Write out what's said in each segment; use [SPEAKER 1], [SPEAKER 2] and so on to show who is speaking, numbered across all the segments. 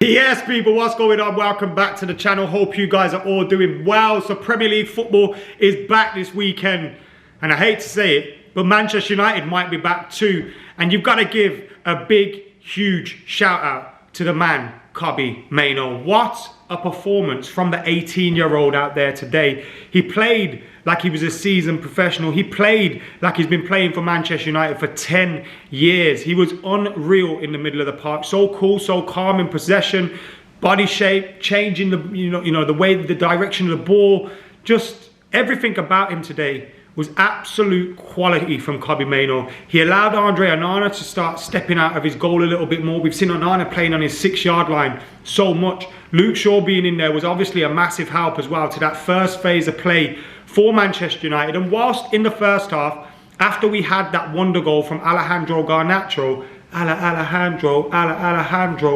[SPEAKER 1] Yes, people, what's going on? Welcome back to the channel. Hope you guys are all doing well. So Premier League football is back this weekend, and I hate to say it, but Manchester United might be back too. And you've got to give a big, huge shout out to the man, Kobbie Mainoo. What a performance from the 18-year-old out there today. He played like he was a seasoned professional. He played like he's been playing for Manchester United for 10 years. He was unreal in the middle of the park. So cool, so calm in possession, body shape, changing the the way, the direction of the ball. Just everything about him today was absolute quality from Kobbie Mainoo. He allowed Andre Onana to start stepping out of his goal a little bit more. We've seen Onana playing on his 6-yard line so much. Luke Shaw being in there was obviously a massive help as well to that first phase of play for Manchester United. And whilst in the first half, after we had that wonder goal from Alejandro Garnacho, Alejandro,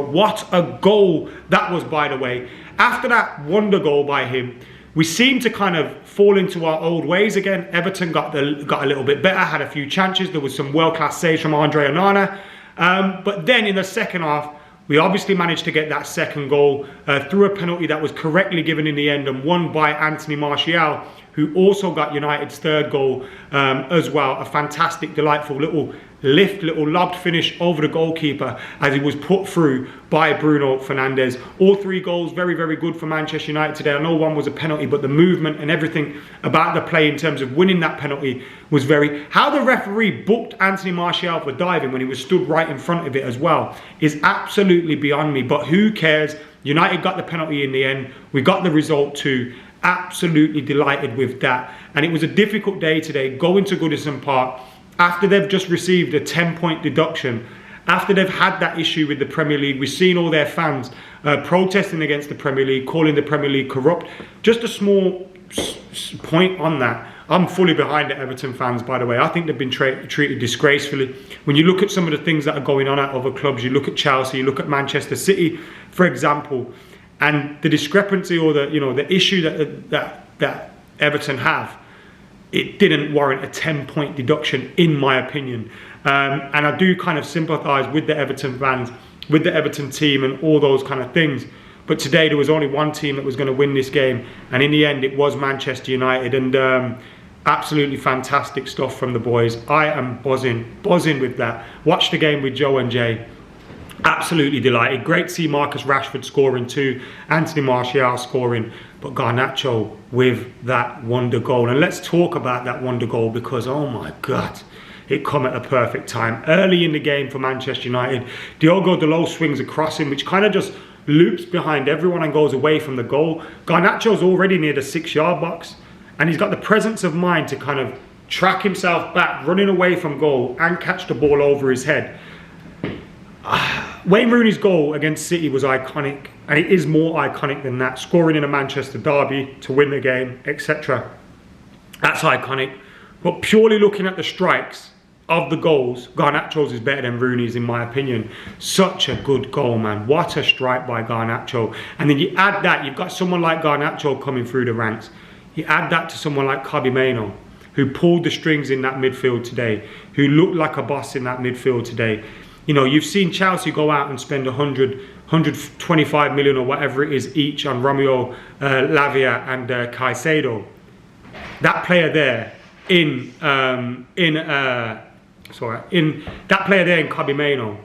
[SPEAKER 1] what a goal that was, by the way. After that wonder goal by him, we seemed to kind of fall into our old ways again. Everton got a little bit better, had a few chances. There was some world-class saves from Andre Onana. But then in the second half, we obviously managed to get that second goal through a penalty that was correctly given in the end and won by Anthony Martial, who also got United's third goal as well. A fantastic, delightful little lobbed finish over the goalkeeper as he was put through by Bruno Fernandes. All three goals very, very good for Manchester United today. I know one was a penalty, but the movement and everything about the play in terms of winning that penalty was very... How the referee booked Anthony Martial for diving when he was stood right in front of it as well is absolutely beyond me, but who cares? United got the penalty in the end. We got the result too. Absolutely delighted with that. And it was a difficult day today, going to Goodison Park after they've just received a 10-point deduction, after they've had that issue with the Premier League. We've seen all their fans protesting against the Premier League, calling the Premier League corrupt. Just a small point on that. I'm fully behind the Everton fans, by the way. I think they've been treated disgracefully. When you look at some of the things that are going on at other clubs, you look at Chelsea, you look at Manchester City, for example, and the discrepancy or the issue that Everton have, it didn't warrant a 10-point deduction, in my opinion. And I do kind of sympathise with the Everton fans, with the Everton team and all those kind of things. But today there was only one team that was going to win this game. And in the end, it was Manchester United. And absolutely fantastic stuff from the boys. I am buzzing with that. Watched the game with Joe and Jay. Absolutely delighted. Great to see Marcus Rashford scoring too, Anthony Martial scoring, but Garnacho with that wonder goal. And let's talk about that wonder goal, because oh my God, it come at a perfect time. Early in the game for Manchester United, Diogo Dalot swings across him, which kind of just loops behind everyone and goes away from the goal. Garnacho's already near the 6-yard box, and he's got the presence of mind to kind of track himself back, running away from goal and catch the ball over his head. Wayne Rooney's goal against City was iconic, and it is more iconic than that. Scoring in a Manchester derby to win the game, etc. That's iconic. But purely looking at the strikes of the goals, Garnacho's is better than Rooney's, in my opinion. Such a good goal, man. What a strike by Garnacho. And then you add that, you've got someone like Garnacho coming through the ranks. You add that to someone like Kobbie Mainoo, who pulled the strings in that midfield today, who looked like a boss in that midfield today. You know, you've seen Chelsea go out and spend 125 million or whatever it is each on Romeo Lavia and Caicedo. That player there in that player there in Kobbie Mainoo,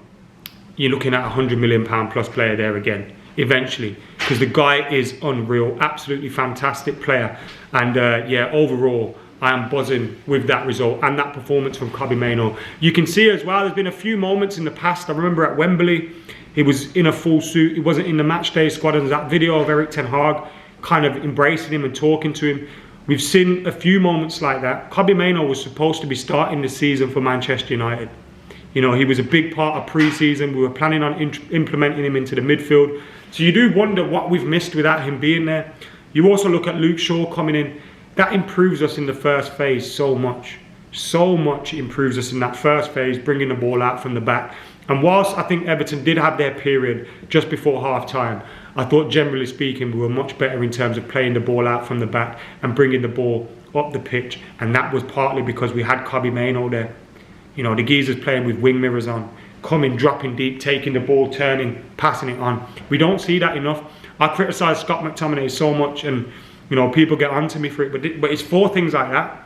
[SPEAKER 1] you're looking at £100 million plus player there again eventually, because the guy is unreal, absolutely fantastic player. And yeah, overall, I am buzzing with that result and that performance from Kobbie Mainoo. You can see as well, there's been a few moments in the past. I remember at Wembley, he was in a full suit. He wasn't in the matchday squad. And that video of Erik ten Hag kind of embracing him and talking to him. We've seen a few moments like that. Kobbie Mainoo was supposed to be starting the season for Manchester United. You know, he was a big part of pre-season. We were planning on implementing him into the midfield. So you do wonder what we've missed without him being there. You also look at Luke Shaw coming in. That improves us in the first phase so much. So much improves us in that first phase, bringing the ball out from the back. And whilst I think Everton did have their period just before half-time, I thought generally speaking we were much better in terms of playing the ball out from the back and bringing the ball up the pitch. And that was partly because we had Kobbie Mainoo there. You know, the geezer's playing with wing mirrors on. coming, dropping deep, taking the ball, turning, passing it on. We don't see that enough. I criticise Scott McTominay so much, and you know, people get onto me for it, but it's for things like that.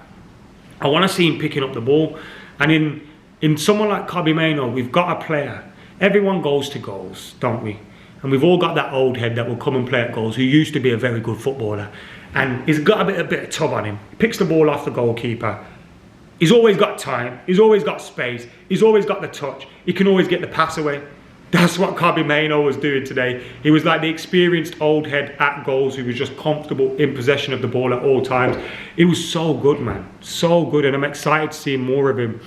[SPEAKER 1] I want to see him picking up the ball. And in someone like Kobbie Mainoo, we've got a player. Everyone goes to goals, don't we? And we've all got that old head that will come and play at goals, who used to be a very good footballer. And he's got a bit of tub on him. He picks the ball off the goalkeeper. He's always got time. He's always got space. He's always got the touch. He can always get the pass away. That's what Kobbie Mainoo was doing today. He was like the experienced old head at goals who was just comfortable in possession of the ball at all times. It was so good, man. So good. And I'm excited to see more of him.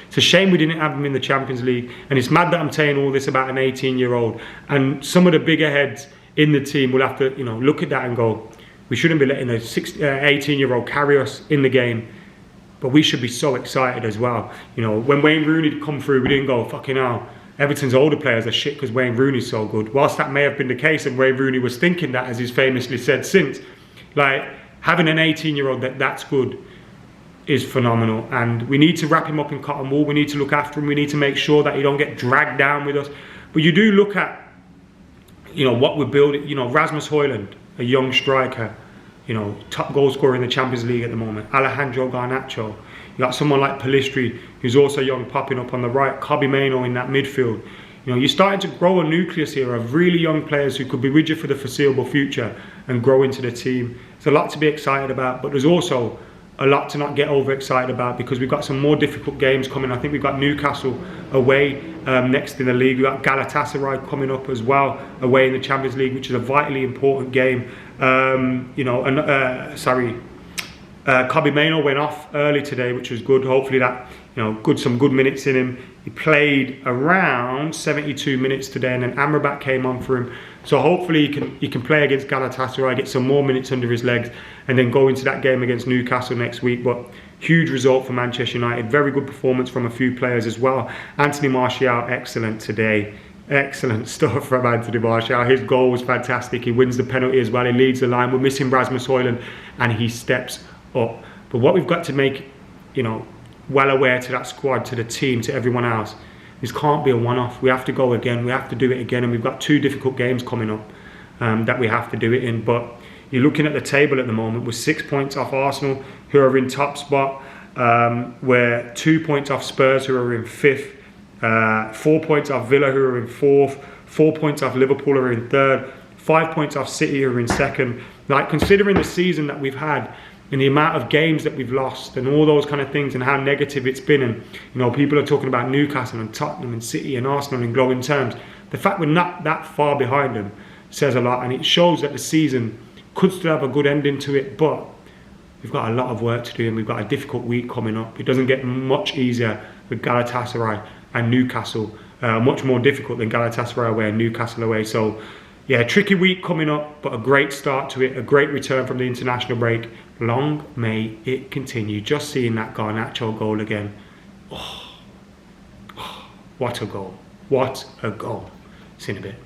[SPEAKER 1] It's a shame we didn't have him in the Champions League. And it's mad that I'm saying all this about an 18-year-old. And some of the bigger heads in the team will have to, you know, look at that and go, we shouldn't be letting a 18-year-old carry us in the game. But we should be so excited as well. You know, when Wayne Rooney come through, we didn't go, fucking hell, Everton's older players are shit because Wayne Rooney's so good. Whilst that may have been the case, and Wayne Rooney was thinking that, as he's famously said since, like, having an 18-year-old that's good is phenomenal. And we need to wrap him up in cotton wool. We need to look after him. We need to make sure that he don't get dragged down with us. But you do look at, you know, what we're building. You know, Rasmus Højlund, a young striker, you know, top goal scorer in the Champions League at the moment. Alejandro Garnacho. You got someone like Pellistri, who's also young, popping up on the right. Kobbie Mainoo in that midfield. You know, you're starting to grow a nucleus here of really young players who could be with you for the foreseeable future and grow into the team. There's a lot to be excited about, but there's also a lot to not get overexcited about, because we've got some more difficult games coming. I think we've got Newcastle away next in the league. We've got Galatasaray coming up as well, away in the Champions League, which is a vitally important game. You know, Kobbie Mainoo went off early today, which was good. Hopefully that, you know, some good minutes in him. He played around 72 minutes today, and then Amrabat came on for him. So hopefully he can play against Galatasaray, get some more minutes under his legs, and then go into that game against Newcastle next week. But huge result for Manchester United. Very good performance from a few players as well. Anthony Martial, excellent today. Excellent stuff from Anthony Martial. His goal was fantastic. He wins the penalty as well. He leads the line. We're missing Rasmus Højlund, and he steps up. But what we've got to make, you know, well aware to that squad, to the team, to everyone else, this can't be a one-off. We have to go again. We have to do it again. And we've got 2 difficult games coming up that we have to do it in. But you're looking at the table at the moment. We're 6 points off Arsenal, who are in top spot. We're 2 points off Spurs, who are in 5th. 4 points off Villa, who are in 4th. 4 points off Liverpool, who are in 3rd. 5 points off City, who are in 2nd. Like, considering the season that we've had, and the amount of games that we've lost and all those kind of things, and how negative it's been, and you know, people are talking about Newcastle and Tottenham and City and Arsenal in glowing terms. The fact we're not that far behind them says a lot, and it shows that the season could still have a good ending to it, but we've got a lot of work to do, and we've got a difficult week coming up. It doesn't get much easier with Galatasaray and Newcastle, much more difficult than Galatasaray away and Newcastle away. So yeah, tricky week coming up, but a great start to it, a great return from the international break. Long may it continue. Just seeing that Garnacho goal again. Oh, what a goal. What a goal. See you in a bit.